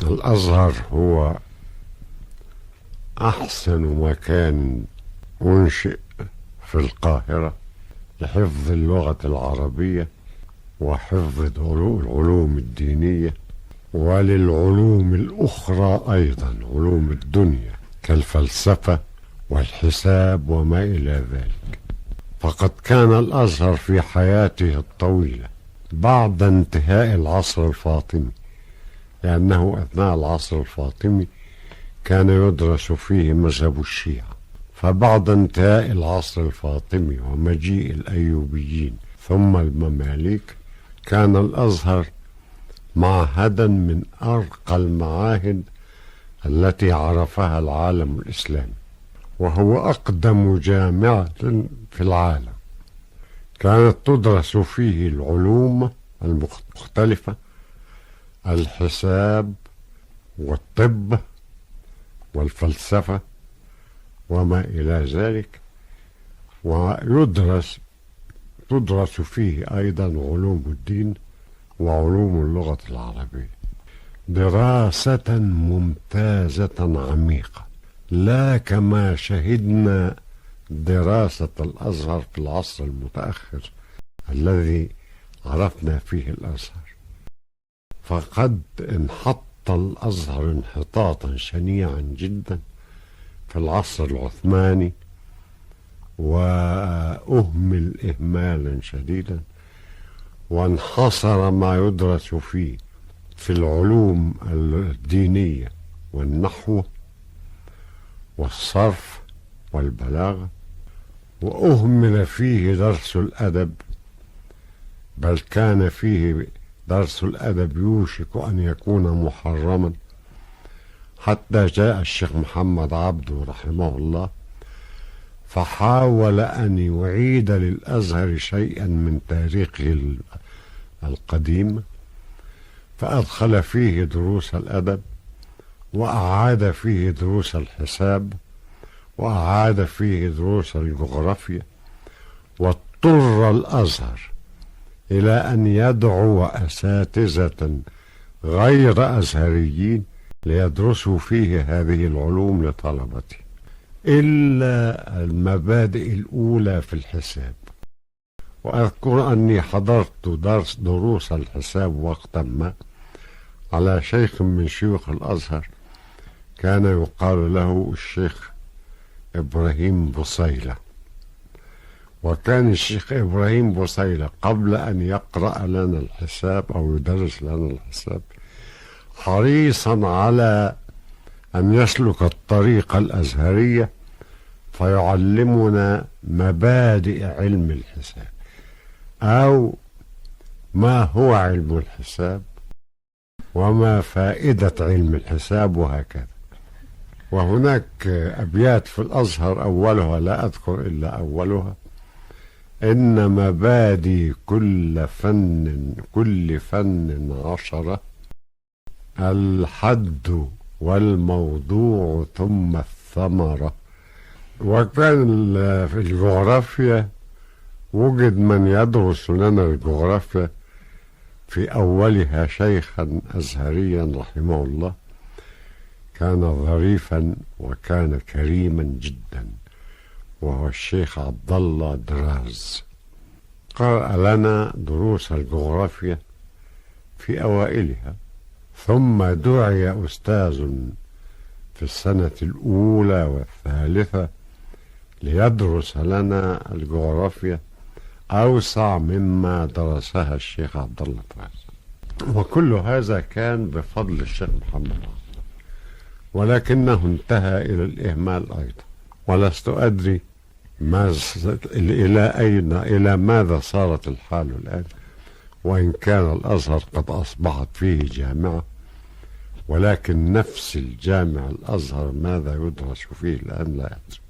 الأزهر هو أحسن مكان أنشئ في القاهرة لحفظ اللغة العربية وحفظ العلوم الدينية وللعلوم الأخرى أيضا، علوم الدنيا كالفلسفة والحساب وما إلى ذلك. فقد كان الأزهر في حياته الطويلة بعد انتهاء العصر الفاطمي، لأنه أثناء العصر الفاطمي كان يدرس فيه مذهب الشيعة، فبعد انتهاء العصر الفاطمي ومجيء الأيوبيين ثم المماليك كان الأزهر معهدا من أرقى المعاهد التي عرفها العالم الإسلامي، وهو أقدم جامعة في العالم. كانت تدرس فيه العلوم المختلفة، الحساب والطب والفلسفة وما إلى ذلك، تدرس فيه أيضا علوم الدين وعلوم اللغة العربية دراسة ممتازة عميقة، لا كما شهدنا دراسة الأزهر في العصر المتأخر الذي عرفنا فيه الأزهر. فقد انحط الأزهر انحطاطا شنيعا جدا في العصر العثماني، وأهمل إهمالا شديدا، وانحصر ما يدرس فيه في العلوم الدينية والنحو والصرف والبلاغة، وأهمل فيه درس الأدب، بل كان فيه درس الأدب يوشك أن يكون محرما، حتى جاء الشيخ محمد عبده رحمه الله فحاول أن يعيد للأزهر شيئا من تاريخه القديم، فأدخل فيه دروس الأدب، وأعاد فيه دروس الحساب، وأعاد فيه دروس الجغرافيا، واضطر الأزهر إلى أن يدعو أساتذة غير أزهريين ليدرسوا فيه هذه العلوم لطلبته، إلا المبادئ الأولى في الحساب. وأذكر أني حضرت دروس الحساب وقتا ما على شيخ من شيوخ الأزهر كان يقال له الشيخ إبراهيم بصيلة. وكان الشيخ إبراهيم بصيلة قبل أن يقرأ لنا الحساب أو يدرس لنا الحساب حريصا على أن يسلك الطريقة الأزهرية فيعلمنا مبادئ علم الحساب، أو ما هو علم الحساب وما فائدة علم الحساب وهكذا. وهناك أبيات في الأزهر أولها لا أذكر إلا أولها: إن مبادئ كل فن 10، الحد والموضوع ثم الثمرة. وكان في الجغرافيا وجد من يدرس لنا الجغرافيا في أولها شيخا أزهريا رحمه الله، كان ظريفا وكان كريما جدا، وهو الشيخ عبد الله دراز. قرأ لنا دروس الجغرافيا في أوائلها، ثم دعي أستاذ في السنة الأولى والثالثة ليدرس لنا الجغرافيا أوسع مما درسها الشيخ عبد الله دراز. وكل هذا كان بفضل الشيخ محمد، ولكنه انتهى إلى الإهمال أيضا، ولست أدري إلى ماذا صارت الحال الآن، وإن كان الأزهر قد أصبحت فيه جامعة، ولكن نفس الجامع الأزهر ماذا يدرس فيه الآن لا أدري.